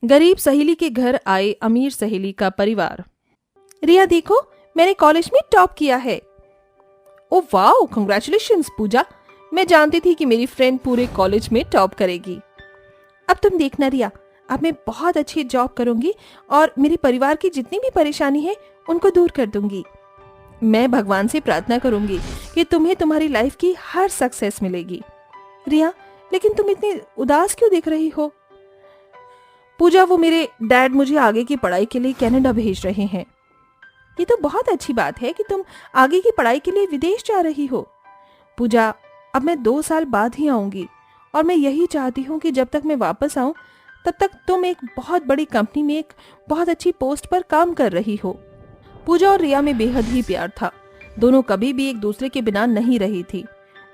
गरीब सहेली के घर आए अमीर सहेली का परिवार। रिया देखो, मैंने कॉलेज में टॉप किया है। ओ वाओ, कांग्रेचुलेशंस पूजा। मैं जानती थी कि मेरी फ्रेंड पूरे कॉलेज में टॉप करेगी। अब तुम देखना रिया, अब मैं बहुत अच्छी जॉब करूंगी और मेरे परिवार की जितनी भी परेशानी है उनको दूर कर दूंगी। मैं भगवान से प्रार्थना करूंगी कि तुम्हें तुम्हारी लाइफ की हर सक्सेस मिलेगी। रिया, लेकिन तुम इतनी उदास क्यों दिख रही हो? पूजा, वो मेरे डैड मुझे आगे की पढ़ाई के लिए कनाडा भेज रहे हैं। ये तो बहुत अच्छी बात है कि तुम आगे की पढ़ाई के लिए विदेश जा रही हो। पूजा, अब मैं 2 साल बाद ही आऊंगी और मैं यही चाहती हूँ कि जब तक मैं वापस आऊं तब तक तुम एक बहुत बड़ी कंपनी में एक बहुत अच्छी पोस्ट पर काम कर रही हो। पूजा और रिया में बेहद ही प्यार था। दोनों कभी भी एक दूसरे के बिना नहीं रही थी।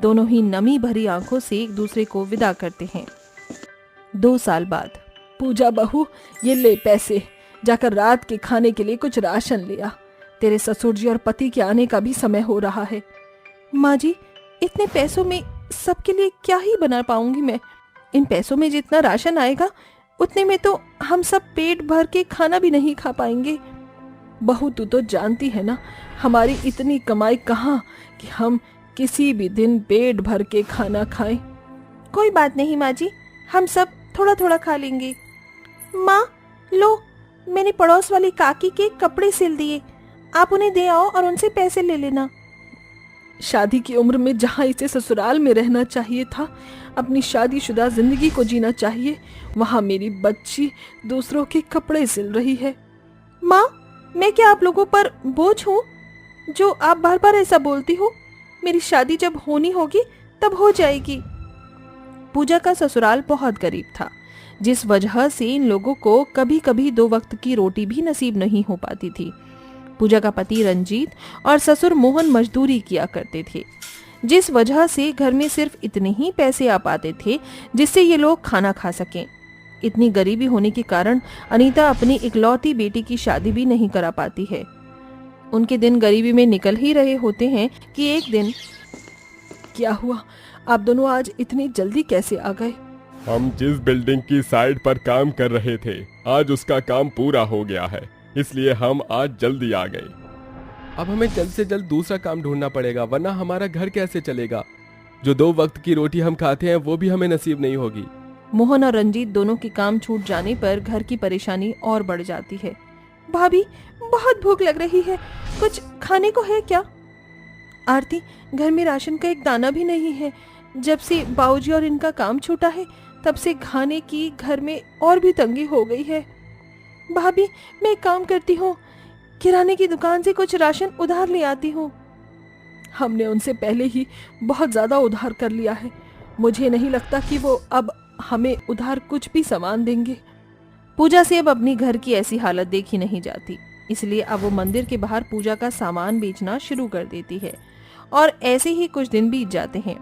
दोनों ही नमी भरी आंखों से एक दूसरे को विदा करते हैं। 2 साल बाद। पूजा बहू, ये ले पैसे, जाकर रात के खाने के लिए कुछ राशन ले आ। तेरे ससुर जी और पति के आने का भी समय हो रहा है। माँ जी, इतने पैसों में सबके लिए क्या ही बना पाऊंगी मैं? इन पैसों में जितना राशन आएगा उतने में तो हम सब पेट भर के खाना भी नहीं खा पाएंगे। बहू, तू तो जानती है ना, हमारी इतनी कमाई कहाँ कि हम किसी भी दिन पेट भर के खाना खाएं। कोई बात नहीं माँ जी, हम सब थोड़ा थोड़ा खा लेंगे। माँ, लो, मैंने पड़ोस वाली काकी के कपड़े सिल दिए, आप उन्हें दे आओ और उनसे पैसे ले लेना। शादी की उम्र में जहाँ इसे ससुराल में रहना चाहिए था, अपनी शादीशुदा जिंदगी को जीना चाहिए, वहाँ मेरी बच्ची दूसरों के कपड़े सिल रही है। माँ, मैं क्या आप लोगों पर बोझ हूँ जो आप बार बार ऐसा बोलती हो? मेरी शादी जब होनी होगी तब हो जाएगी। पूजा का ससुराल बहुत गरीब था, जिस वजह से इन लोगों को कभी कभी 2 वक्त की रोटी भी नसीब नहीं हो पाती थी। पूजा का पति रंजीत और ससुर मोहन मजदूरी किया करते थे, जिस वजह से घर में सिर्फ इतने ही पैसे आ पाते थे जिससे ये लोग खाना खा सकें। इतनी गरीबी होने के कारण अनीता अपनी इकलौती बेटी की शादी भी नहीं करा पाती है। उनके दिन गरीबी में निकल ही रहे होते हैं कि एक दिन। क्या हुआ, आप दोनों आज इतनी जल्दी कैसे आ गए? हम जिस बिल्डिंग की साइड पर काम कर रहे थे, आज उसका काम पूरा हो गया है, इसलिए हम आज जल्दी आ गए। अब हमें जल्द से जल्द दूसरा काम ढूंढना पड़ेगा, वरना हमारा घर कैसे चलेगा? जो 2 वक्त की रोटी हम खाते हैं वो भी हमें नसीब नहीं होगी। मोहन और रंजीत दोनों के काम छूट जाने पर घर की परेशानी और बढ़ जाती है। भाभी, बहुत भूख लग रही है, कुछ खाने को है क्या? आरती, घर में राशन का एक दाना भी नहीं है। जब से बाबूजी और इनका काम छूटा है तब से खाने की घर में और भी तंगी हो गई है। भाभी, मैं एक काम करती हूँ, किराने की दुकान से कुछ राशन उधार ले आती हूँ। हमने उनसे पहले ही बहुत ज्यादा उधार कर लिया है, मुझे नहीं लगता कि वो अब हमें उधार कुछ भी सामान देंगे। पूजा से अब अपनी घर की ऐसी हालत देखी नहीं जाती, इसलिए अब वो मंदिर के बाहर पूजा का सामान बेचना शुरू कर देती है। और ऐसे ही कुछ दिन बीत जाते हैं।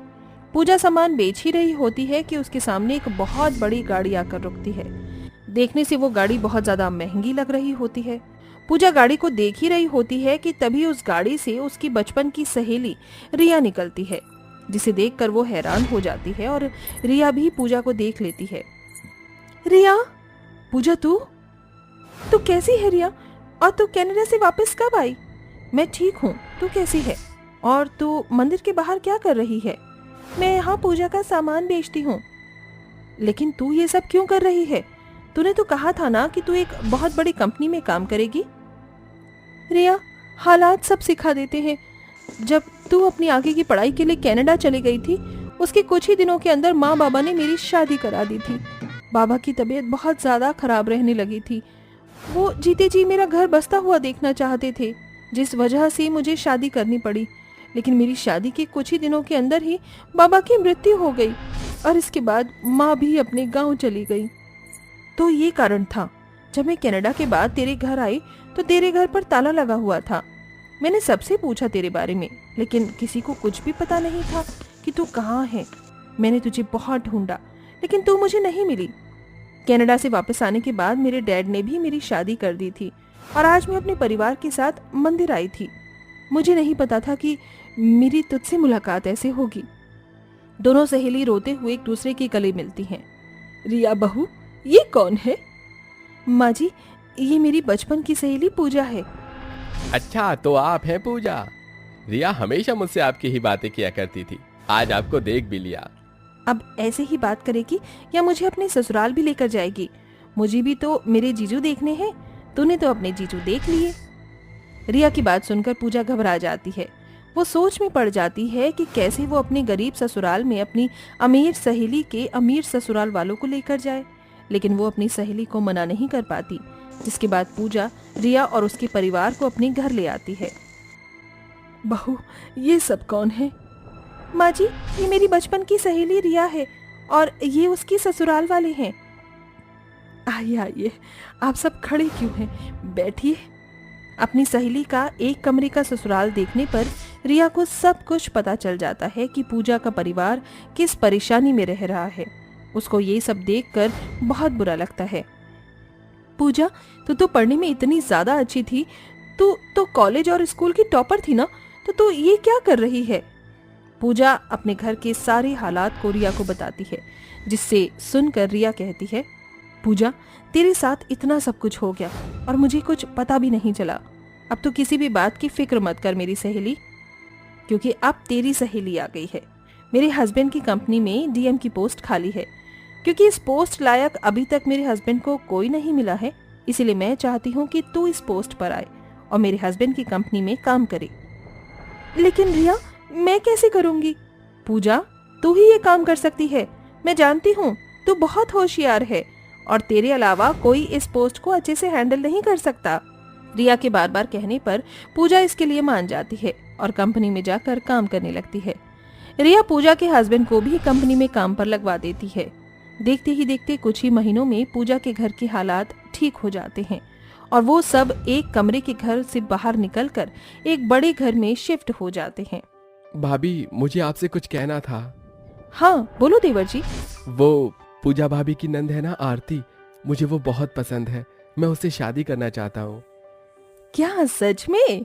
पूजा सामान बेच ही रही होती है कि उसके सामने एक बहुत बड़ी गाड़ी आकर रुकती है। देखने से वो गाड़ी बहुत ज्यादा महंगी लग रही होती है। पूजा गाड़ी को देख ही रही होती है कि तभी उस गाड़ी से उसकी बचपन की सहेली रिया निकलती है, जिसे देखकर वो हैरान हो जाती है और रिया भी पूजा को देख लेती है। रिया, पूजा, तू कैसी है रिया? और तू कनाडा से वापस कब आई? मैं ठीक हूँ, तू कैसी है? और तू मंदिर के बाहर क्या कर रही है? मैं यहाँ पूजा का सामान बेचती हूँ। लेकिन तू ये सब क्यों कर रही है? तूने तो कहा था ना कि तू एक बहुत बड़ी कंपनी में काम करेगी। रिया, हालात सब सिखा देते हैं। जब तू अपनी आगे की पढ़ाई के लिए कनाडा चली गई थी, उसके कुछ ही दिनों के अंदर माँ बाबा ने मेरी शादी करा दी थी। बाबा की तबीयत बहुत ज्यादा खराब रहने लगी थी। वो जीते जी मेरा घर बसता हुआ देखना चाहते थे, जिस वजह से मुझे शादी करनी पड़ी। लेकिन मेरी शादी के कुछ ही दिनों के अंदर ही बाबा की मृत्यु हो गई और इसके बाद माँ भी अपने गांव चली गई। तो ये कारण था। जब मैं कनाडा के बाद तेरे घर आई तो तेरे घर पर ताला लगा हुआ था। मैंने सबसे पूछा तेरे बारे में, लेकिन किसी को कुछ भी पता नहीं था कि तू कहाँ है। मैंने तुझे बहुत ढूंढा, लेकिन तू मुझे नहीं मिली। कनाडा से वापस आने के बाद मेरे डैड ने भी मेरी शादी कर दी थी और आज मैं अपने परिवार के साथ मंदिर आई थी। मुझे नहीं पता था कि मेरी तुझसे मुलाकात ऐसे होगी। दोनों सहेली रोते हुए एक दूसरे के गले मिलती हैं। रिया बहू, ये कौन है? माँ जी, ये मेरी बचपन की सहेली पूजा है। अच्छा, तो आप हैं पूजा। रिया हमेशा मुझसे आपकी ही बातें किया करती थी, आज आपको देख भी लिया। अब ऐसे ही बात करेगी या मुझे अपने ससुराल भी लेकर जाएगी? मुझे भी तो मेरे जीजू देखने हैं। तूने तो अपने जीजू देख लिए। रिया की बात सुनकर पूजा घबरा जाती है। वो सोच में पड़ जाती है कि कैसे वो अपने गरीब ससुराल में अपनी अमीर सहेली के अमीर ससुराल वालों को लेकर जाए, लेकिन वो अपनी सहेली को मना नहीं कर पाती। जिसके बाद पूजा रिया और उसके परिवार को अपने घर ले आती है। बहू, ये सब कौन है? माँ जी, ये मेरी बचपन की सहेली रिया है और ये उसकी ससुराल वाले हैं। आइए आइए, आप सब खड़े क्यों हैं? बैठिए। अपनी सहेली का एक कमरे का ससुराल देखने पर रिया को सब कुछ पता चल जाता है कि पूजा का परिवार किस परेशानी में रह रहा है। उसको ये सब देखकर बहुत बुरा लगता है। पूजा, तू तो पढ़ने में इतनी ज्यादा अच्छी थी, तू तो कॉलेज और स्कूल की टॉपर थी ना, तो तू ये क्या कर रही है? पूजा अपने घर के सारे हालात को रिया को बताती है, जिससे सुनकर रिया कहती है, पूजा, तेरे साथ इतना सब कुछ हो गया और मुझे कुछ पता भी नहीं चला। अब तो किसी भी बात की फिक्र मत कर मेरी सहेली, क्योंकि अब तेरी सहेली आ गई है। मेरे हस्बैंड की कंपनी में डीएम की पोस्ट खाली है। क्योंकि इस पोस्ट लायक अभी तक मेरे हस्बैंड को कोई नहीं मिला है, इसीलिए मैं चाहती हूँ कि तू इस पोस्ट पर आए और मेरे हस्बैंड की कंपनी में काम करे। लेकिन रिया, मैं कैसे करूंगी? पूजा, तू ही ये काम कर सकती है। मैं जानती हूँ तू बहुत होशियार है और तेरे अलावा कोई इस पोस्ट को अच्छे से हैंडल नहीं कर सकता। रिया के बार बार कहने पर पूजा इसके लिए मान जाती है और कंपनी में जाकर काम करने लगती है। रिया पूजा के हस्बैंड को भी कंपनी में काम पर लगवा देती है। देखते ही देखते कुछ ही महीनों में पूजा के घर के हालात ठीक हो जाते हैं और वो सब एक कमरे के घर से बाहर निकलकर एक बड़े घर में शिफ्ट हो जाते हैं। भाभी, मुझे आपसे कुछ कहना था। हाँ बोलो देवर जी। वो पूजा भाभी की नंद है ना, आरती, मुझे वो बहुत पसंद है। मैं उससे शादी करना चाहता हूँ। क्या सच में?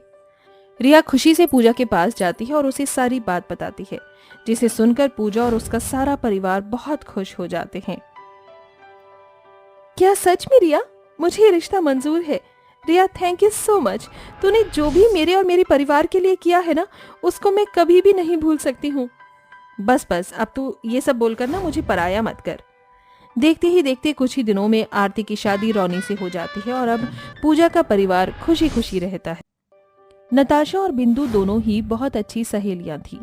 रिया खुशी से पूजा के पास जाती है और उसे सारी बात बताती है, जिसे सुनकर पूजा और उसका सारा परिवार बहुत खुश हो जाते हैं। क्या सच में रिया? मुझे ये रिश्ता मंजूर है। रिया, थैंक यू सो मच। तूने जो भी मेरे और मेरे परिवार के लिए किया है ना, उसको मैं कभी भी नहीं भूल सकती हूँ। बस बस, अब तू ये सब बोलकर ना मुझे पराया मत कर। देखते ही देखते कुछ ही दिनों में आरती की शादी रोनी से हो जाती है और अब पूजा का परिवार खुशी खुशी रहता है। नताशा और बिंदु दोनों ही बहुत अच्छी सहेलियां थीं।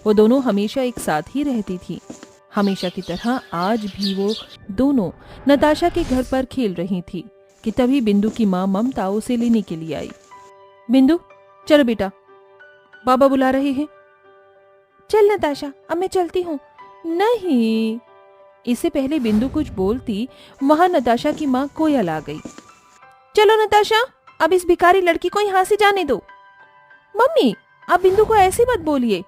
वो दोनों हमेशा एक साथ ही रहती थीं। हमेशा की तरह आज भी वो दोनों नताशा के घर पर खेल रही थी कि तभी बिंदु की माँ ममता उसे लेने के लिए आई। बिंदु, चलो बेटा, बाबा बुला रहे हैं। चल नताशा, अब मैं चलती हूँ। नहीं। इससे पहले बिंदु कुछ बोलती, वहां नताशा की माँ कोयल आ गई। चलो नताशा, अब इस भिखारी लड़की को यहाँ से जाने दो। मम्मी, आप बिंदु को ऐसे मत बोलिए।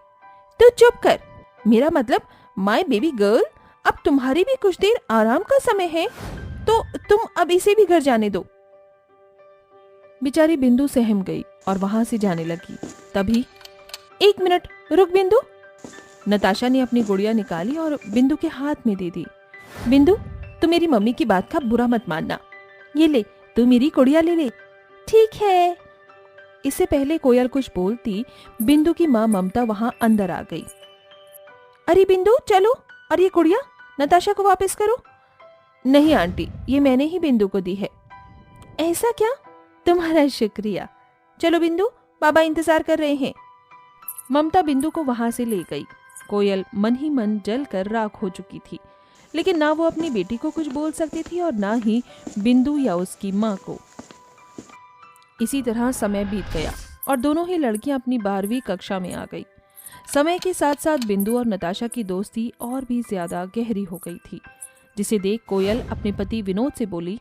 तू चुप कर। मेरा मतलब, माय बेबी गर्ल, अब तुम्हारी भी कुछ देर आराम का समय है, तो तुम अब इसे भी घर जाने दो। बेचारी बिंदु सहम गई और वहां से जाने लगी। तभी, एक मिनट रुक बिंदु। नताशा ने अपनी गुड़िया निकाली और बिंदु के हाथ में दे दी। बिंदु, तू मेरी मम्मी की बात का बुरा मत मानना। ये ले, तू मेरी गुड़िया ले ले। ठीक है। इससे पहले कोयल कुछ बोलती, बिंदु की माँ ममता वहां अंदर आ गई। अरे बिंदु, चलो, और ये गुड़िया नताशा को वापस करो। नहीं आंटी, ये मैंने ही बिंदु को दी है। ऐसा क्या? तुम्हारा शुक्रिया। चलो बिंदु, बाबा इंतजार कर रहे हैं। ममता बिंदु को वहां से ले गई। कोयल मन ही मन जलकर राख हो चुकी थी, लेकिन ना वो अपनी बेटी को कुछ बोल सकती थी और ना ही बिंदु या उसकी माँ को। इसी तरह समय बीत गया और दोनों ही लड़कियां अपनी 12वीं कक्षा में आ गई। समय के साथ साथ बिंदु और नताशा की दोस्ती और भी ज्यादा गहरी हो गई थी, जिसे देख कोयल अपने पति विनोद से बोली,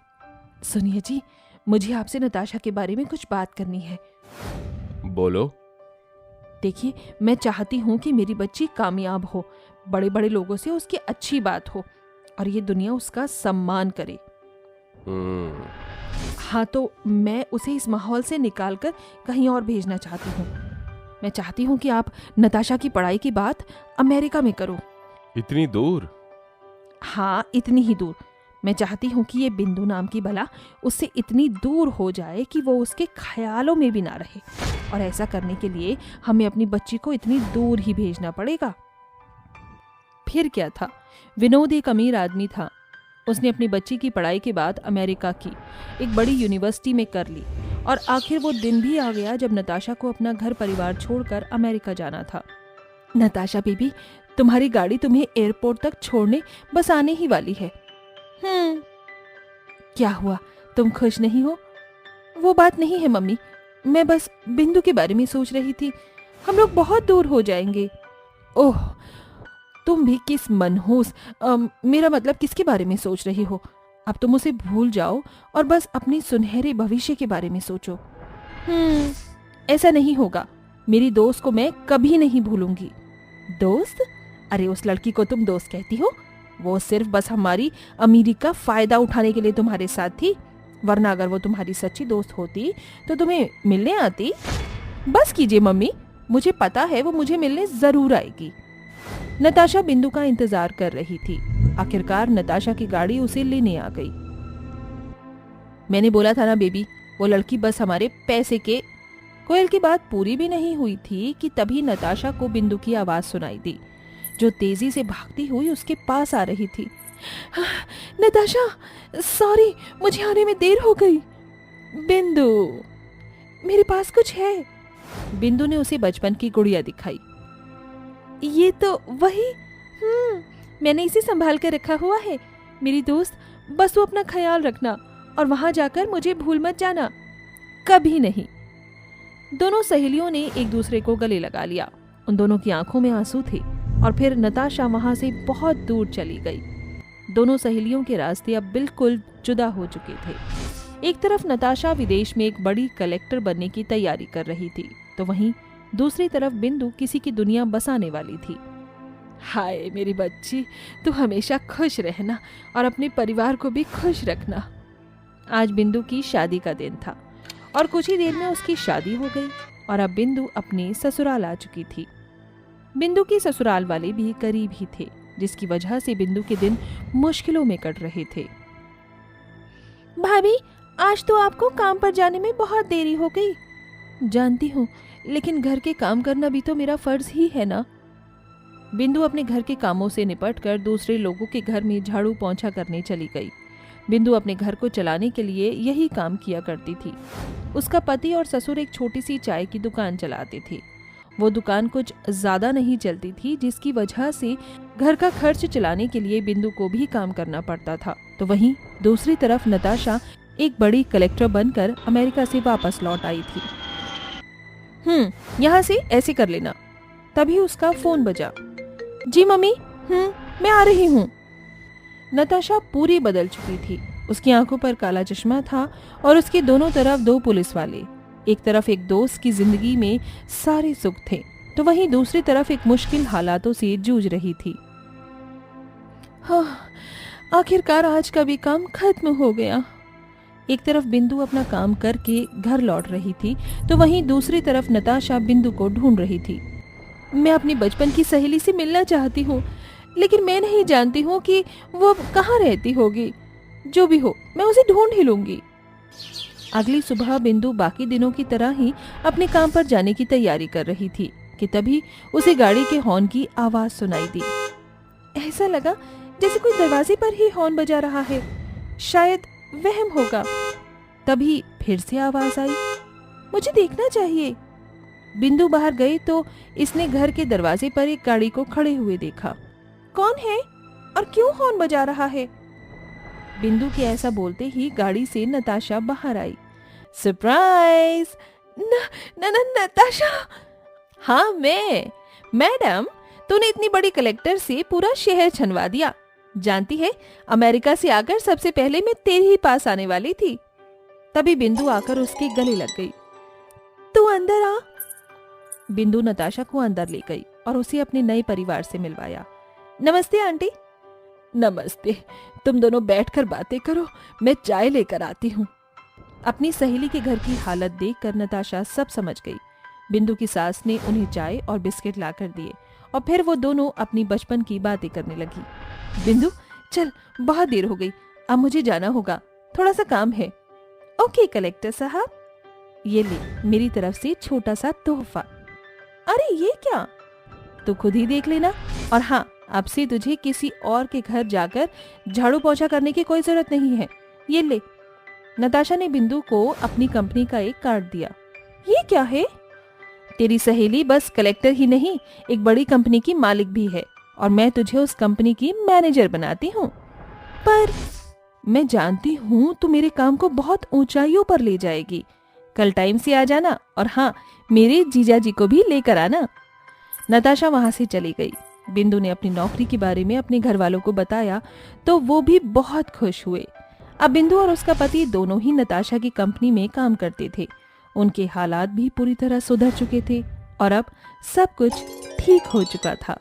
सुनिए जी, मुझे आपसे नताशा के बारे में कुछ बात करनी है। बोलो। देखिए, मैं चाहती हूँ कि मेरी बच्ची कामयाब हो, बड़े बड़े लोगों से उसकी अच्छी बात हो और ये दुनिया उसका सम्मान करे। हाँ, तो मैं उसे इस माहौल से निकालकर कहीं और भेजना चाहती हूँ। मैं चाहती हूँ कि आप नताशा की पढ़ाई की बात अमेरिका में करो। इतनी दूर? हाँ, इतनी ही दूर। मैं चाहती हूँ कि ये बिंदु नाम की बला उससे इतनी दूर हो जाए कि वो उसके ख्यालों में भी ना रहे, और ऐसा करने के लिए हमें अपनी बच्ची को इतनी दूर ही भेजना पड़ेगा। फिर क्या था, विनोद एक अमीर आदमी था। उसने अपनी बच्ची की पढ़ाई के बाद अमेरिका की एक बड़ी यूनिवर्सिटी में कर ली, और आखिर वो दिन भी आ गया जब नताशा को अपना घर परिवार छोड़कर अमेरिका जाना था। नताशा बेबी, तुम्हारी गाड़ी तुम्हें एयरपोर्ट तक छोड़ने बस आने ही वाली है। क्या हुआ, तुम खुश नहीं हो? वो बात नहीं है मम्मी, मैं बस बिंदु के बारे में सोच रही थी। हम लोग बहुत दूर हो जाएंगे। ओह, तुम भी किस मनहूस मेरा मतलब किसके बारे में सोच रही हो? अब तुम उसे भूल जाओ और बस अपने सुनहरे भविष्य के बारे में सोचो। ऐसा नहीं होगा। मेरी दोस्त को मैं कभी नहीं भूलूंगी। दोस्त? अरे उस लड़की को तुम दोस्त कहती हो? वो सिर्फ बस हमारी अमीरी का फायदा उठाने के लिए तुम्हारे साथ थी, वरना अगर वो तुम्हारी सच्ची दोस्त होती तो तुम्हें मिलने आती। बस कीजिए मम्मी, मुझे पता है वो मुझे मिलने जरूर आएगी। नताशा बिंदु का इंतजार कर रही थी। आखिरकार नताशा की गाड़ी उसे लेने आ गई। मैंने बोला था ना बेबी, वो लड़की बस हमारे पैसे के। कोयल की बात पूरी भी नहीं हुई थी कि तभी नताशा को बिंदु की आवाज सुनाई दी, जो तेजी से भागती हुई उसके पास आ रही थी। नताशा, सॉरी, मुझे आने में देर हो गई। बिंदु, मेरे पास कुछ है। बिंदु ने उसे बचपन की गुड़िया दिखाई। ये तो वही, मैंने इसे संभाल कर रखा हुआ है। मेरी दोस्त, बस तू अपना ख्याल रखना और वहां जाकर मुझे भूल मत जाना, कभी नहीं। दोनों सहेलियों ने एक दूसरे को गले लगा लिया। उन दोनों की आंखों में आंसू थे, और फिर नताशा वहां से बहुत दूर चली गई। दोनों सहेलियों के रास्ते अब बिल्कुल जुदा हो चुके थे। एक तरफ नताशा विदेश में एक बड़ी कलेक्टर बनने की तैयारी कर रही थी, तो वहीं दूसरी तरफ बिंदु किसी की दुनिया बसाने वाली थी। हाय मेरी बच्ची, तू हमेशा खुश रहना और अपने परिवार को भी खुश रखना। आज बिंदु की शादी का दिन था, और कुछ ही देर में उसकी शादी हो गई, और अब बिंदु अपने ससुराल आ चुकी थी। बिंदु के ससुराल वाले भी करीब ही थे, जिसकी वजह से बिंदु के दिन मुश्किलों में कट रहे थे। भाभी, आज तो आपको काम पर जाने में बहुत देरी हो गई। जानती हूँ, लेकिन घर के काम करना भी तो मेरा फर्ज ही है ना। बिंदु अपने घर के कामों से निपटकर दूसरे लोगों के घर में झाड़ू पोंछा करने चली गई। बिंदु अपने घर को चलाने के लिए यही काम किया करती थी। उसका पति और ससुर एक छोटी सी चाय की दुकान चलाते थे। वो दुकान कुछ ज्यादा नहीं चलती थी, जिसकी वजह से घर का खर्च चलाने के लिए बिंदु को भी काम करना पड़ता था। तो वहीं दूसरी तरफ नताशा एक बड़ी कलेक्टर बनकर अमेरिका से वापस लौट आई थी। यहाँ से ऐसे कर लेना। तभी उसका फोन बजा। जी मम्मी, मैं आ रही हूँ। नताशा पूरी बदल चुकी थी। उसकी आंखों पर काला चश्मा था और उसके दोनों तरफ दो पुलिस वाले। एक तरफ एक दोस्त की जिंदगी में सारे सुख थे, तो वहीं दूसरी तरफ एक मुश्किल हालातों से जूझ रही थी। आखिरकार आज का भी काम खत्म हो गया। एक तरफ बिंदु अपना काम करके घर लौट रही थी, तो वहीं दूसरी तरफ नताशा बिंदु को ढूंढ रही थी। मैं अपनी बचपन की सहेली से मिलना चाहती हूँ, लेकिन मैं नहीं जानती हूँ कि वो कहाँ रहती होगी। जो भी हो, मैं उसे ढूंढ ही लूंगी। अगली सुबह बिंदु बाकी दिनों की तरह ही अपने काम पर जाने की तैयारी कर रही थी कि तभी उसे गाड़ी के हॉर्न की आवाज सुनाई दी। ऐसा लगा जैसे कोई दरवाजे पर ही हॉर्न बजा रहा है। शायद वहम होगा। तभी फिर से आवाज आई। मुझे देखना चाहिए। बिंदु बाहर गई तो इसने घर के दरवाजे पर एक गाड़ी को खड़े हुए देखा। कौन है और क्यों हॉर्न बजा रहा है? बिंदु के ऐसा बोलते ही गाड़ी से नताशा बाहर आई। सरप्राइज! नताशा! हाँ, मैडम, तूने इतनी बड़ी कलेक्टर से पूरा शहर छनवा दिया। जानती है, अमेरिका से आकर सबसे पहले मैं तेरे ही पास आने वाली थी। तभी बिंदु आकर उसके गले लग गई। तू अंदर आ। बिंदु नताशा को अंदर ले गई और उसे अपने नए परिवार से मिलवाया। नमस्ते आंटी। नमस्ते। तुम दोनों बैठकर बातें करो, मैं चाय लेकर आती हूँ। अपनी सहेली के घर की हालत देखकर नताशा सब समझ गई। बिंदु की सास ने उन्हें चाय और बिस्किट लाकर दिए और फिर वो दोनों अपनी बचपन की बातें करने लगी। बिंदु, चल, बहुत देर हो गई, अब मुझे जाना होगा, थोड़ा सा काम है। ओके कलेक्टर साहब, ये ले मेरी तरफ से छोटा सा तोहफा। अरे ये क्या? तू खुद ही देख लेना। और हाँ, अब से तुझे किसी और के घर जाकर झाड़ू पोछा करने की कोई जरूरत नहीं है। ये ले। नताशा ने बिंदु को अपनी कंपनी का एक कार्ड दिया। ये क्या है? तेरी सहेली बस कलेक्टर ही नहीं, एक बड़ी कंपनी की मालिक भी है और मैं तुझे उस कंपनी की मैनेजर बनाती हूँ। पर मैं जानती हूँ तू मेरे काम को बहुत ऊंचाइयों पर ले जाएगी। कल टाइम से आ जाना और हाँ, मेरे जीजा जी को भी लेकर आना। नताशा वहां से चली गई। बिंदु ने अपनी नौकरी के बारे में अपने घर वालों को बताया तो वो भी बहुत खुश हुए। अब बिंदु और उसका पति दोनों ही नताशा की कंपनी में काम करते थे। उनके हालात भी पूरी तरह सुधर चुके थे और अब सब कुछ ठीक हो चुका था।